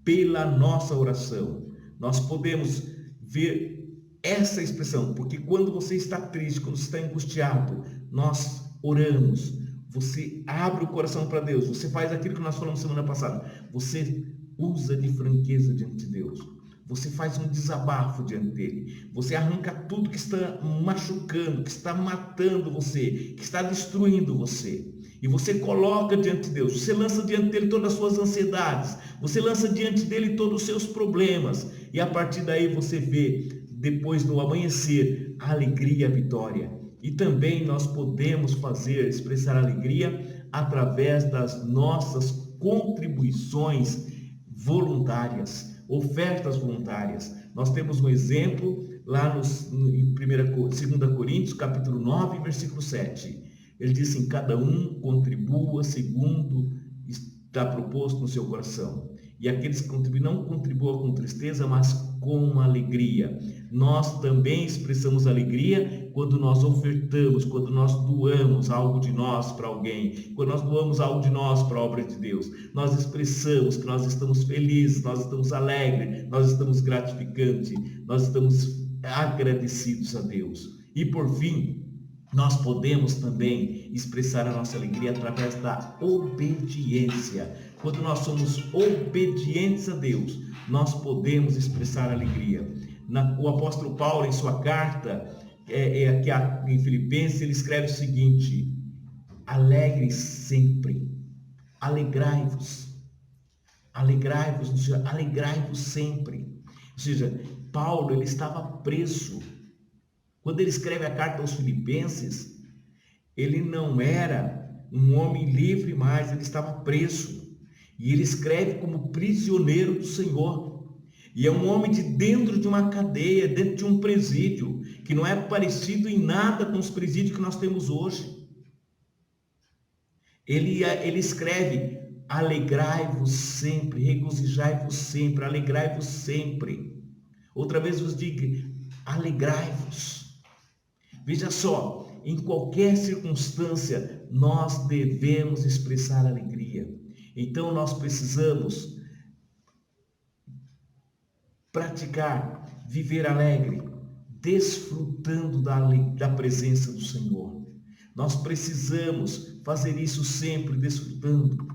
pela nossa oração. Nós podemos ver essa expressão, porque quando você está triste, quando você está angustiado, nós oramos, você abre o coração para Deus, você faz aquilo que nós falamos semana passada, você usa de franqueza diante de Deus, você faz um desabafo diante dele, você arranca tudo que está machucando, que está matando você, que está destruindo você, e você coloca diante de Deus, você lança diante dele todas as suas ansiedades, você lança diante dele todos os seus problemas, e a partir daí você vê, depois do amanhecer, a alegria e a vitória. E também nós podemos expressar alegria através das nossas contribuições voluntárias, ofertas voluntárias. Nós temos um exemplo lá em 2 Coríntios, capítulo 9, versículo 7. Ele diz assim: cada um contribua segundo está proposto no seu coração. E aqueles que contribuem, não contribuam com tristeza, mas com alegria. Nós também expressamos alegria quando nós ofertamos, quando nós doamos algo de nós para alguém, quando nós doamos algo de nós para a obra de Deus. Nós expressamos que nós estamos felizes, nós estamos alegres, nós estamos gratificantes, nós estamos agradecidos a Deus. E por fim, nós podemos também expressar a nossa alegria através da obediência. Quando nós somos obedientes a Deus, nós podemos expressar alegria. O apóstolo Paulo, em sua carta aqui em Filipenses, ele escreve o seguinte: alegre sempre, alegrai-vos, alegrai-vos sempre. Ou seja, Paulo, ele estava preso. Quando ele escreve a carta aos Filipenses, ele não era um homem livre mais, ele estava preso. E ele escreve como prisioneiro do Senhor. E é um homem de dentro de uma cadeia, dentro de um presídio, que não é parecido em nada com os presídios que nós temos hoje. Ele escreve: alegrai-vos sempre, regozijai-vos sempre, alegrai-vos sempre. Outra vez vos digo: alegrai-vos. Veja só, em qualquer circunstância, nós devemos expressar alegria. Então, nós precisamos praticar, viver alegre, desfrutando da presença do Senhor. Nós precisamos fazer isso sempre, desfrutando.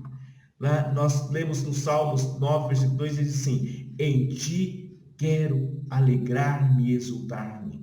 Nós lemos no Salmos 9, versículo 2, ele diz assim: em ti quero alegrar-me e exultar-me.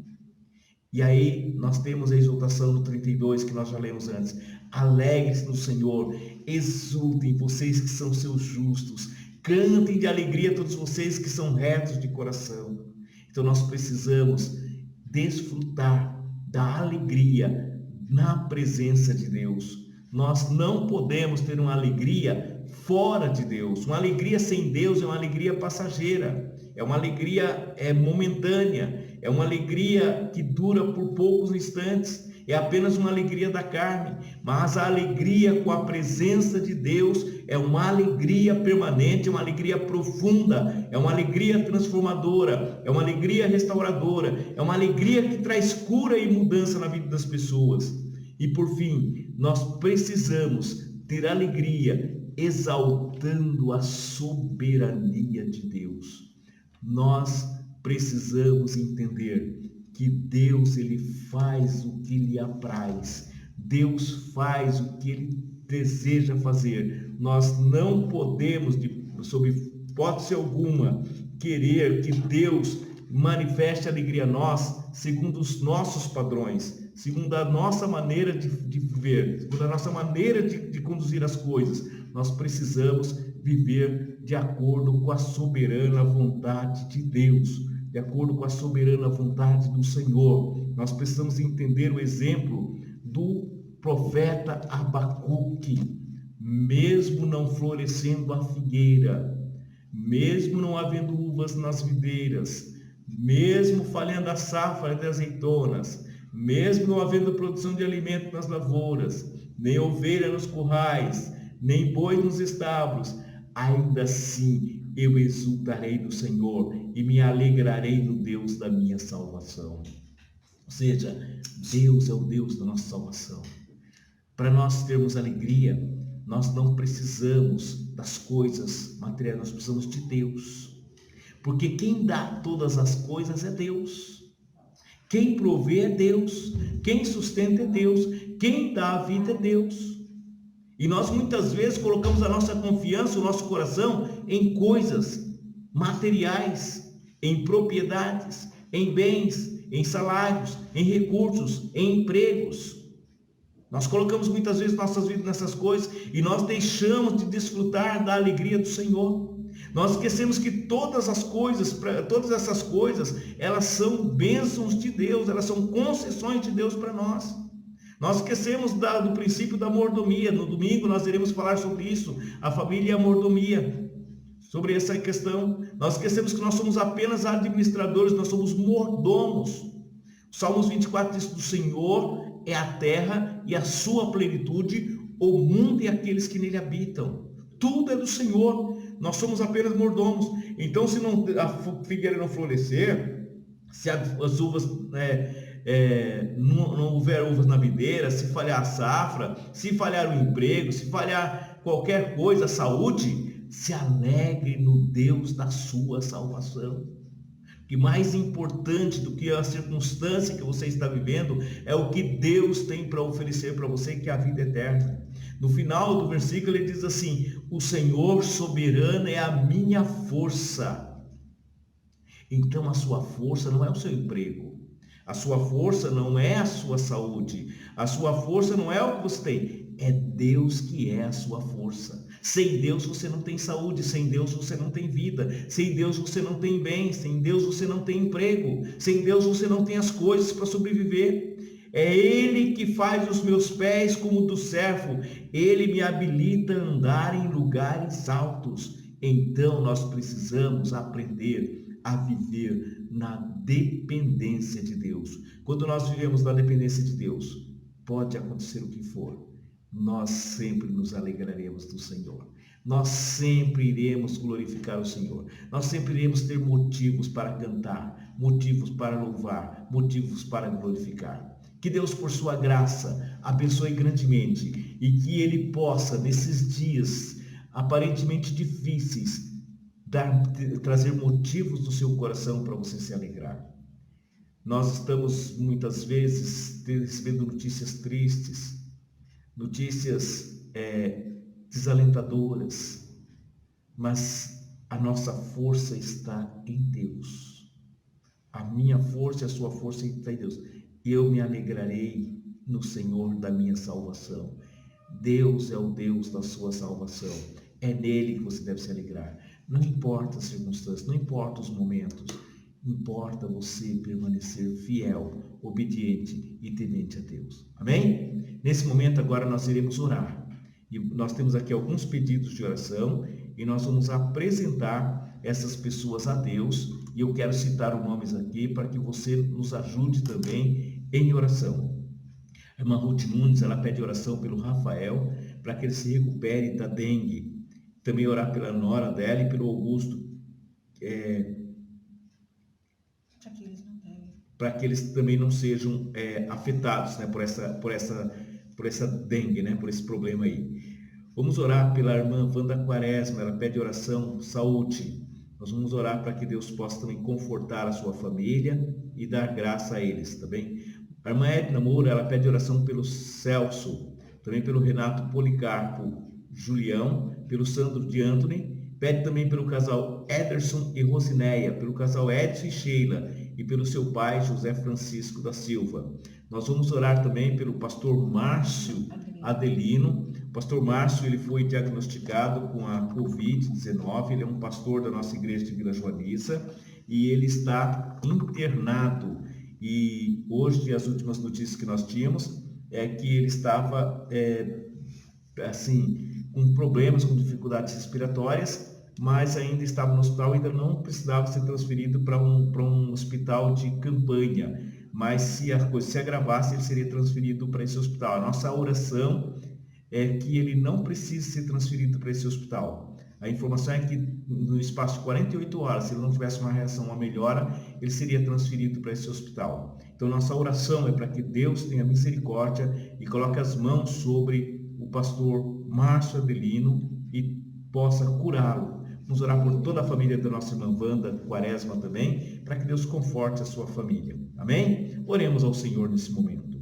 E aí nós temos a exultação no 32, que nós já lemos antes: alegre-se no Senhor, exultem vocês que são seus justos, cantem de alegria todos vocês que são retos de coração. Então nós precisamos desfrutar da alegria na presença de Deus. Nós não podemos ter uma alegria fora de Deus. Uma alegria sem Deus é uma alegria passageira, é uma alegria momentânea, é uma alegria que dura por poucos instantes, é apenas uma alegria da carne. Mas a alegria com a presença de Deus é uma alegria permanente, é uma alegria profunda, é uma alegria transformadora, é uma alegria restauradora, é uma alegria que traz cura e mudança na vida das pessoas. E por fim, nós precisamos ter alegria exaltando a soberania de Deus. Nós precisamos entender que Deus, ele faz o que lhe apraz. Deus faz o que ele deseja fazer. Nós não podemos, sob hipótese alguma, querer que Deus manifeste alegria a nós segundo os nossos padrões, segundo a nossa maneira de viver, segundo a nossa maneira de conduzir as coisas. Nós precisamos viver de acordo com a soberana vontade de Deus, de acordo com a soberana vontade do Senhor. Nós precisamos entender o exemplo do profeta Abacuque. Mesmo não florescendo a figueira, mesmo não havendo uvas nas videiras, mesmo falhando a safra de azeitonas, mesmo não havendo produção de alimento nas lavouras, nem ovelha nos currais, nem boi nos estábulos, ainda assim eu exultarei no Senhor e me alegrarei no Deus da minha salvação. Ou seja, Deus é o Deus da nossa salvação. Para nós termos alegria, nós não precisamos das coisas materiais, nós precisamos de Deus. Porque quem dá todas as coisas é Deus. Quem provê é Deus. Quem sustenta é Deus. Quem dá a vida é Deus. E nós muitas vezes colocamos a nossa confiança, o nosso coração em coisas materiais, em propriedades, em bens, em salários, em recursos, em empregos. Nós colocamos muitas vezes nossas vidas nessas coisas e nós deixamos de desfrutar da alegria do Senhor. Nós esquecemos que todas essas coisas, elas são bênçãos de Deus, elas são concessões de Deus para nós. Nós esquecemos do princípio da mordomia. No domingo nós iremos falar sobre isso, a família e a mordomia, sobre essa questão. Nós esquecemos que nós somos apenas administradores, nós somos mordomos. Salmos 24 diz: do Senhor é a terra e a sua plenitude, o mundo e aqueles que nele habitam. Tudo é do Senhor, nós somos apenas mordomos. Então, se a figueira não florescer, se as uvas não houver uvas na videira, se falhar a safra, se falhar o emprego, se falhar qualquer coisa, a saúde, se alegre no Deus da sua salvação. Que mais importante do que a circunstância que você está vivendo é o que Deus tem para oferecer para você, que é a vida eterna. No final do versículo ele diz assim: o Senhor soberano é a minha força. Então a sua força não é o seu emprego, a sua força não é a sua saúde, a sua força não é o que você tem, é Deus que é a sua força. Sem Deus você não tem saúde, sem Deus você não tem vida, sem Deus você não tem bem, sem Deus você não tem emprego, sem Deus você não tem as coisas para sobreviver. É Ele que faz os meus pés como do servo, Ele me habilita a andar em lugares altos. Então nós precisamos aprender a viver na dependência de Deus. Quando nós vivemos na dependência de Deus, pode acontecer o que for, nós sempre nos alegraremos do Senhor. Nós sempre iremos glorificar o Senhor. Nós sempre iremos ter motivos para cantar, motivos para louvar, motivos para glorificar. Que Deus, por sua graça, abençoe grandemente e que Ele possa, nesses dias aparentemente difíceis, trazer motivos do seu coração para você se alegrar. Nós estamos muitas vezes recebendo notícias tristes, notícias desalentadoras, mas a nossa força está em Deus. A minha força e a sua força está em Deus. Eu me alegrarei no Senhor da minha salvação. Deus é o Deus da sua salvação. É nele que você deve se alegrar. Não importa as circunstâncias, não importa os momentos, importa você permanecer fiel, obediente e temente a Deus. Amém? Nesse momento agora nós iremos orar. E nós temos aqui alguns pedidos de oração e nós vamos apresentar essas pessoas a Deus. E eu quero citar os nomes aqui para que você nos ajude também em oração. A irmã Ruth Nunes, ela pede oração pelo Rafael, para que ele se recupere da dengue. Também orar pela nora dela e pelo Augusto, para que eles também não sejam afetados, né, por essa dengue, né, por esse problema aí. Vamos orar pela irmã Wanda Quaresma, ela pede oração, saúde. Nós vamos orar para que Deus possa também confortar a sua família e dar graça a eles, tá bem? A irmã Edna Moura, ela pede oração pelo Celso, também pelo Renato Policarpo Julião, pelo Sandro de Anthony, pede também pelo casal Ederson e Rosineia, pelo casal Edson e Sheila e pelo seu pai José Francisco da Silva. Nós vamos orar também pelo pastor Márcio Adelino. O pastor Márcio, ele foi diagnosticado com a Covid-19, ele é um pastor da nossa igreja de Vila Joaniça e ele está internado. E hoje as últimas notícias que nós tínhamos é que ele estava com problemas, com dificuldades respiratórias, mas ainda estava no hospital, ainda não precisava ser transferido para um hospital de campanha, mas se a coisa se agravasse, ele seria transferido para esse hospital. A nossa oração é que ele não precise ser transferido para esse hospital. A informação é que no espaço de 48 horas, se ele não tivesse uma reação, uma melhora, ele seria transferido para esse hospital. Então nossa oração é para que Deus tenha misericórdia e coloque as mãos sobre o pastor Márcio Adelino e possa curá-lo. Vamos orar por toda a família da nossa irmã Wanda Quaresma também, para que Deus conforte a sua família. Amém? Oremos ao Senhor nesse momento.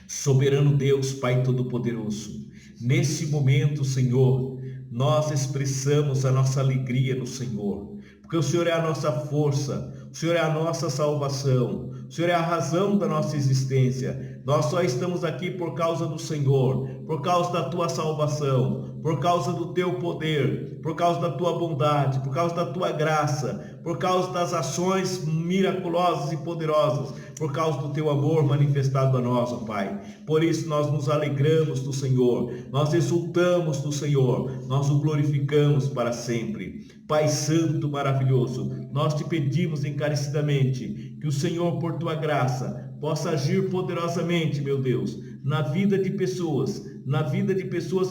Soberano Deus, Pai Todo-Poderoso, nesse momento, Senhor, nós expressamos a nossa alegria no Senhor, porque o Senhor é a nossa força, o Senhor é a nossa salvação, o Senhor é a razão da nossa existência. Nós só estamos aqui por causa do Senhor, por causa da tua salvação, por causa do teu poder, por causa da tua bondade, por causa da tua graça, por causa das ações miraculosas e poderosas, por causa do teu amor manifestado a nós, ó Pai. Por isso nós nos alegramos do Senhor, nós exultamos do Senhor, nós o glorificamos para sempre. Pai Santo maravilhoso, nós te pedimos encarecidamente que o Senhor, por tua graça, possa agir poderosamente, meu Deus, na vida de pessoas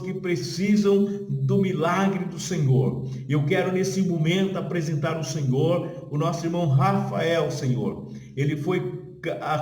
que precisam do milagre do Senhor. Eu quero nesse momento apresentar ao Senhor o nosso irmão Rafael, Senhor. Ele foi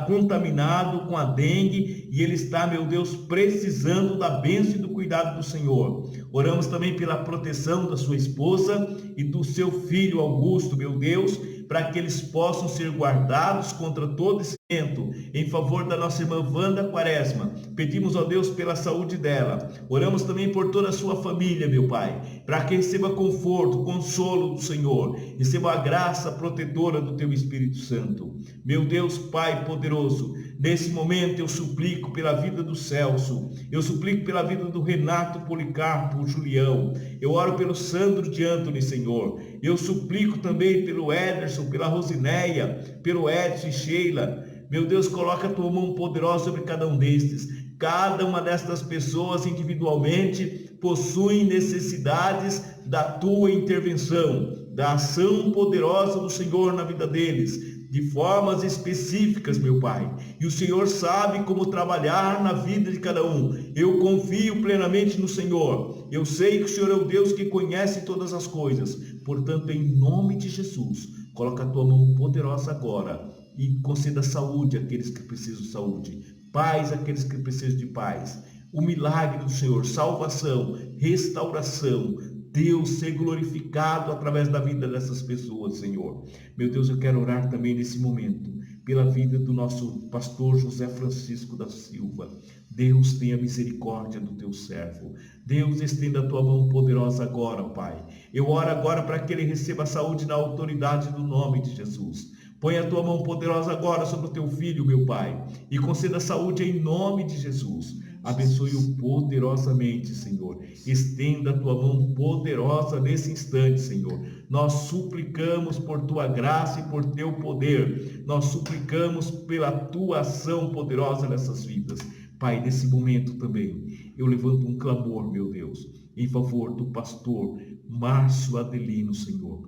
contaminado com a dengue e ele está, meu Deus, precisando da bênção e do cuidado do Senhor. Oramos também pela proteção da sua esposa e do seu filho Augusto, meu Deus, para que eles possam ser guardados contra todo esse vento, em favor da nossa irmã Wanda Quaresma. Pedimos a Deus pela saúde dela. Oramos também por toda a sua família, meu Pai, para que receba conforto, consolo do Senhor, receba a graça protetora do teu Espírito Santo. Meu Deus, Pai poderoso, nesse momento eu suplico pela vida do Celso, eu suplico pela vida do Renato Policarpo, Julião, eu oro pelo Sandro de Antony, Senhor, eu suplico também pelo Ederson, pela Rosineia, pelo Edson e Sheila. Meu Deus, coloca a tua mão poderosa sobre cada um destes. Cada uma destas pessoas individualmente possuem necessidades da tua intervenção, da ação poderosa do Senhor na vida deles, de formas específicas, meu Pai. E o Senhor sabe como trabalhar na vida de cada um. Eu confio plenamente no Senhor. Eu sei que o Senhor é o Deus que conhece todas as coisas. Portanto, em nome de Jesus, coloca a tua mão poderosa agora e conceda saúde àqueles que precisam de saúde, paz àqueles que precisam de paz, o milagre do Senhor, salvação, restauração. Deus, ser glorificado através da vida dessas pessoas, Senhor. Meu Deus, eu quero orar também nesse momento pela vida do nosso pastor José Francisco da Silva. Deus, tenha misericórdia do teu servo. Deus, estenda a tua mão poderosa agora, Pai. Eu oro agora para que ele receba saúde na autoridade do nome de Jesus. Põe a tua mão poderosa agora sobre o teu filho, meu Pai, e conceda saúde em nome de Jesus. Abençoe-o poderosamente, Senhor. Estenda a tua mão poderosa nesse instante, Senhor. Nós suplicamos por tua graça e por teu poder. Nós suplicamos pela tua ação poderosa nessas vidas. Pai, nesse momento também, eu levanto um clamor, meu Deus, em favor do pastor Márcio Adelino, Senhor.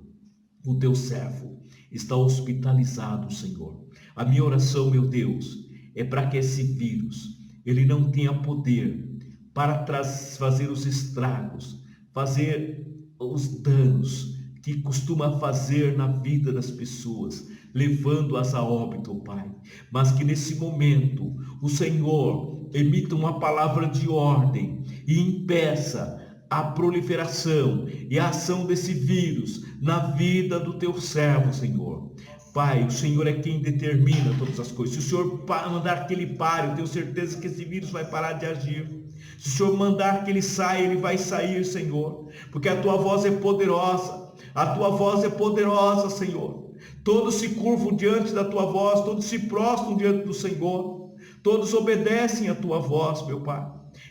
O teu servo está hospitalizado, Senhor. A minha oração, meu Deus, é para que esse vírus ele não tenha poder para fazer os estragos, fazer os danos que costuma fazer na vida das pessoas, levando-as a óbito, Pai. Mas que nesse momento o Senhor emita uma palavra de ordem e impeça a proliferação e a ação desse vírus na vida do teu servo, Senhor. Pai, o Senhor é quem determina todas as coisas. Se o Senhor mandar que ele pare, eu tenho certeza que esse vírus vai parar de agir. Se o Senhor mandar que ele saia, ele vai sair, Senhor. Porque a tua voz é poderosa. A tua voz é poderosa, Senhor. Todos se curvam diante da tua voz, todos se prostram diante do Senhor. Todos obedecem a tua voz, meu Pai.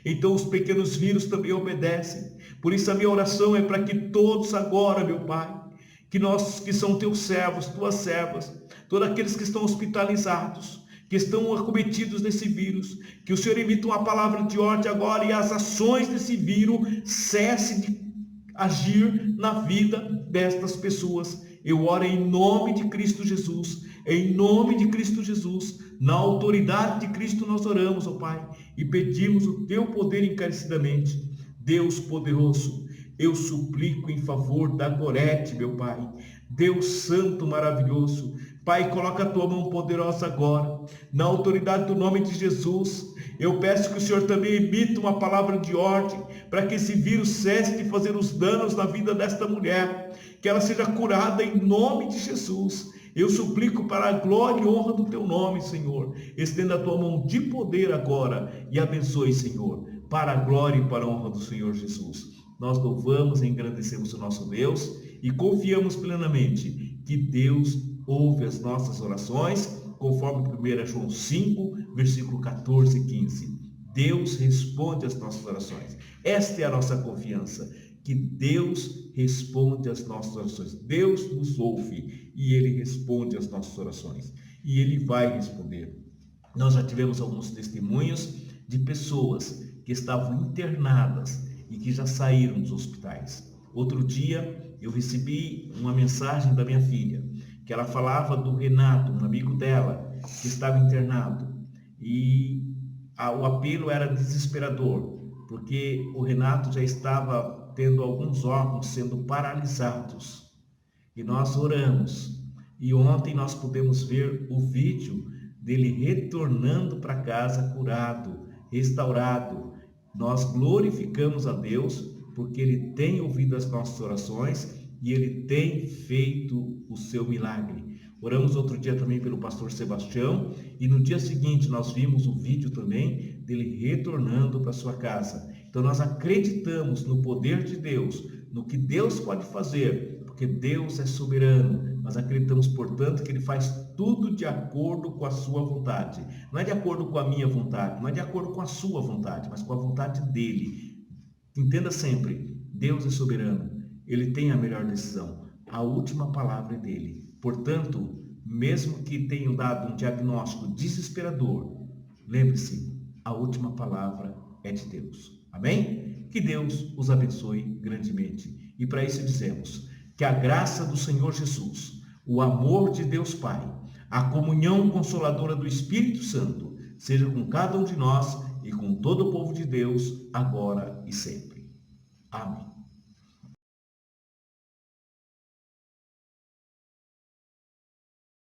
Então os pequenos vírus também obedecem. Por isso a minha oração é para que todos agora, meu Pai, que são teus servos, tuas servas, todos aqueles que estão hospitalizados, que estão acometidos desse vírus, que o Senhor emita uma palavra de ordem agora e as ações desse vírus cessem de agir na vida destas pessoas. Eu oro em nome de Cristo Jesus, em nome de Cristo Jesus, na autoridade de Cristo nós oramos, ó Pai, e pedimos o teu poder encarecidamente. Deus poderoso, eu suplico em favor da Gorete, meu Pai. Deus santo, maravilhoso. Pai, coloca a tua mão poderosa agora, na autoridade do nome de Jesus. Eu peço que o Senhor também emita uma palavra de ordem, para que esse vírus cesse de fazer os danos na vida desta mulher, que ela seja curada em nome de Jesus. Eu suplico para a glória e honra do teu nome, Senhor. Estenda a tua mão de poder agora e abençoe, Senhor, para a glória e para a honra do Senhor Jesus. Nós louvamos e engrandecemos o nosso Deus e confiamos plenamente que Deus ouve as nossas orações, conforme 1 João 5, versículo 14 e 15. Deus responde às nossas orações. Esta é a nossa confiança, que Deus responde às nossas orações. Deus nos ouve e Ele responde às nossas orações. E Ele vai responder. Nós já tivemos alguns testemunhos de pessoas que estavam internadas e que já saíram dos hospitais. Outro dia eu recebi uma mensagem da minha filha, que ela falava do Renato, um amigo dela, que estava internado. E o apelo era desesperador, porque o Renato já estava tendo alguns órgãos sendo paralisados. E nós oramos. E ontem nós pudemos ver o vídeo dele retornando para casa curado, restaurado. Nós glorificamos a Deus porque Ele tem ouvido as nossas orações e Ele tem feito o seu milagre. Oramos outro dia também pelo pastor Sebastião e no dia seguinte nós vimos o vídeo também dele retornando para sua casa. Então nós acreditamos no poder de Deus, no que Deus pode fazer, porque Deus é soberano. Nós acreditamos, portanto, que Ele faz tudo de acordo com a sua vontade. Não é de acordo com a minha vontade, não é de acordo com a sua vontade, mas com a vontade dEle. Entenda sempre, Deus é soberano. Ele tem a melhor decisão. A última palavra é dEle. Portanto, mesmo que tenham dado um diagnóstico desesperador, lembre-se, a última palavra é de Deus. Amém? Que Deus os abençoe grandemente. E para isso dizemos que a graça do Senhor Jesus, o amor de Deus Pai, a comunhão consoladora do Espírito Santo, seja com cada um de nós e com todo o povo de Deus, agora e sempre. Amém.